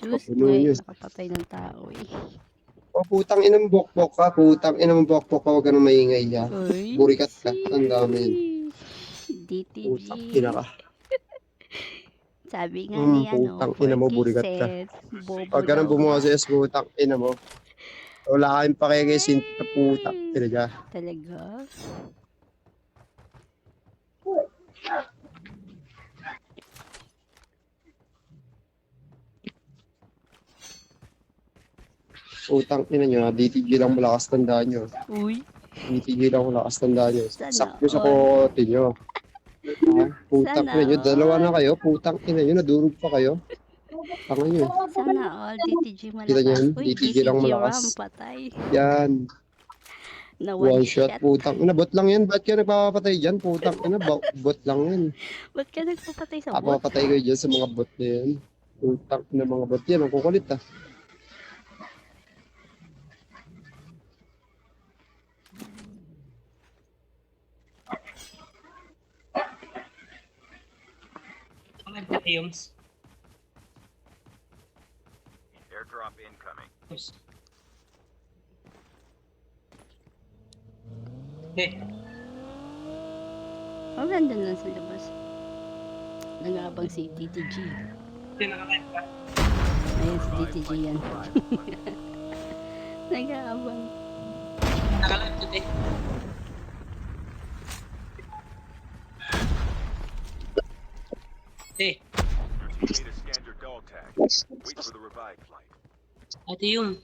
Diyos, Ano ngay, yun? nakapatay ng tao eh. O putang inang bokbok ka, putang inang bokbok ka, huwag ka nang maingay niya. Uy, Burikat ka, si tandaan mo yun. DTG. Putang ina ka. Sabi nga ni Putang ina mo, 4K burikat ka. set, bobo Pag ka nang daw. bumoses, putang ina mo. Wala kayong pakikisin na putang Ay, ina ka. talaga? Putang ina nyo, DTG lang malakas tandaan nyo. Uy, DTG lang malakas tandaan nyo. sana Sakto sa all. kote nyo. Ha? Putang Sana ina nyo, dalawa na all. kayo, putang ina nyo, nadurog pa kayo. Tanga nyo. Sana all. DTG Kita nyo malakas. yan? Uy, DTG lang DTG malakas. Ram, patay. Yan. Na one One shot, shot. putang ina. Bot lang yan. Ba't ka nagpapatay dyan? Putang ina, bot lang yan. Ba't ka nagpapatay sa bot? Papapatay kayo dyan sa mga bot na yan. Putang ina mga bot yan. Ang kukulit ah. Fumes. Airdrop incoming. Okay. Oh, nandun lang sa labas. Nag-aabang si DTG. Tinakakit ka. Ayan si DTG yan. Nag-aabang. Nakalive today. Hey, You need to scan your dog tag. Wait for the revive flight. ate yung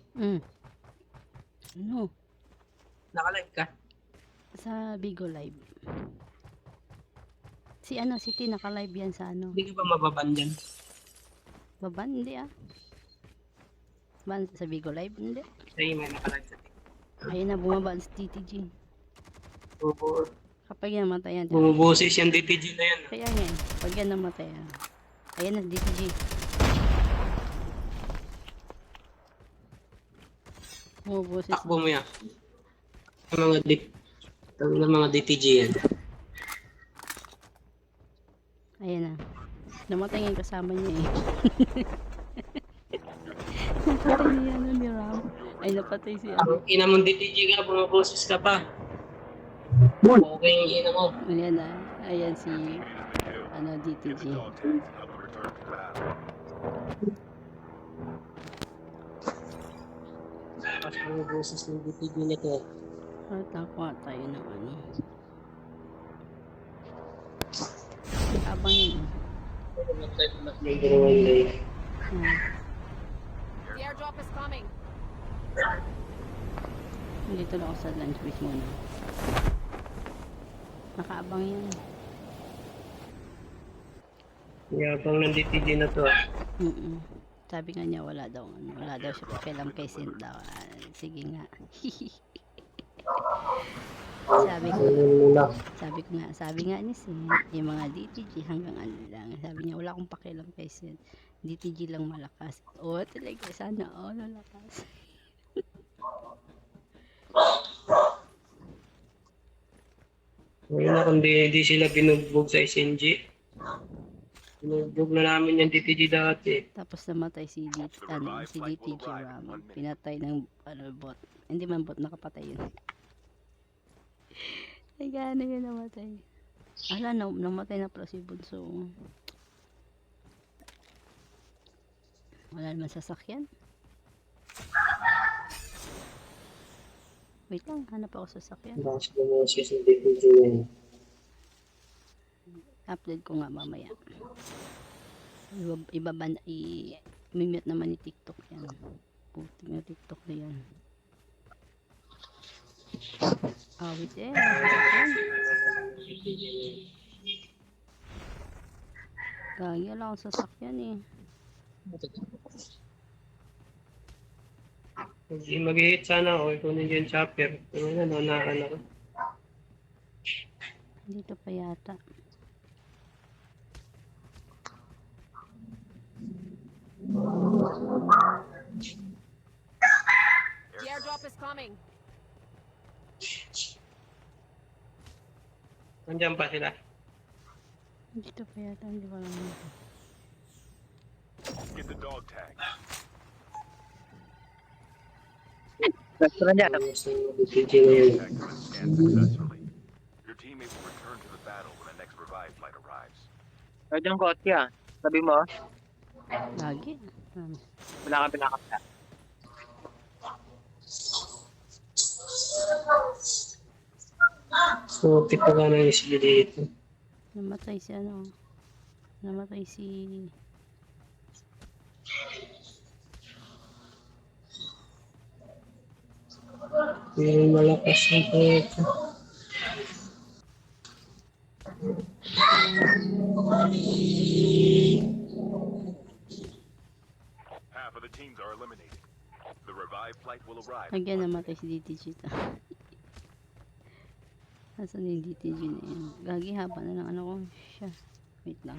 Ano? nakalive ka. Sa Bigo Live. Si T naka-live yan sa ano. Hindi ka ba mababan dyan? Baban? Hindi ah. Ban sa Bigo Live? Hindi. Say, may nakalive sa Ayun na, bumaba si DTG. Oo. Kapag yan namatay yan. Bumuboses yung DTG na yan. Kaya nga, pag yan namatay yan. Ayan na, DTG. Bumuboses. Takbo mo yan. Ang mga DTG yan. Ayan na. Namatay nga yung kasama niya eh. Napatay niya ni Ram. Ay, napatay si Ang ina mong DTG ka, bumuboses ka pa. Okay yung ina mo. Ayan na. Ayan si DTG. Dog tags and help them return to battle. Tapos bumuboses ng DTG nito. Takuha tayo ng ano. Abang yun. The airdrop is coming. Dito na ako sa lunch break muna. Nakaabang yan. Yabang ng DTG na to. Sabi nga niya wala daw siya pakialam kay Sint daw. Sige nga. sabi nga ni Sint, yung mga DTG hanggang ano lang. Sabi niya wala akong pakialam kay Sint. DTG lang malakas. Oh, talaga sana malakas. Ngayon na kung di sila binugbog sa SNG. Binugbog na namin yung DTG dati. Tapos namatay si DTG Ram. Pinatay ng bot. Hindi man bot, nakapatay yun. Ay, gaano yun namatay. Namatay na pala si Bunso. Wala naman sasakyan. Wait lang, hanap ako sasakyan. Bakit bumoses yung DTG na yun? Upload ko nga mamaya. I-mute naman ni TikTok yan. Puti yung TikTok na yan. Wait sasakyan. Gagi, wala akong sasakyan eh. Mag-hit sana ako. Ikunin yung chopper. Naan ako. Dito pa yata. The airdrop is coming. Nandiyan pa sila. Dito pa yata, hindi ko alam. Get the dog tag. Basta na dyan. Sa DTG ngayon. Contact has been scanned successfully. Your teammate will return to the battle when the next revive flight arrives. Ay, dyan kotse ah. Sabi mo, Lagi. wala ka pinakapta. So, tipo ka na yung sila dito. Namatay si ano. Namatay si... Pero malakas yung ito. Half of the teams are eliminated. The revive flight will arrive. Again, namatay si DTG ta. Nasaan yung DTG na yun? Gagi haba na lang ano ko siya. Wait lang.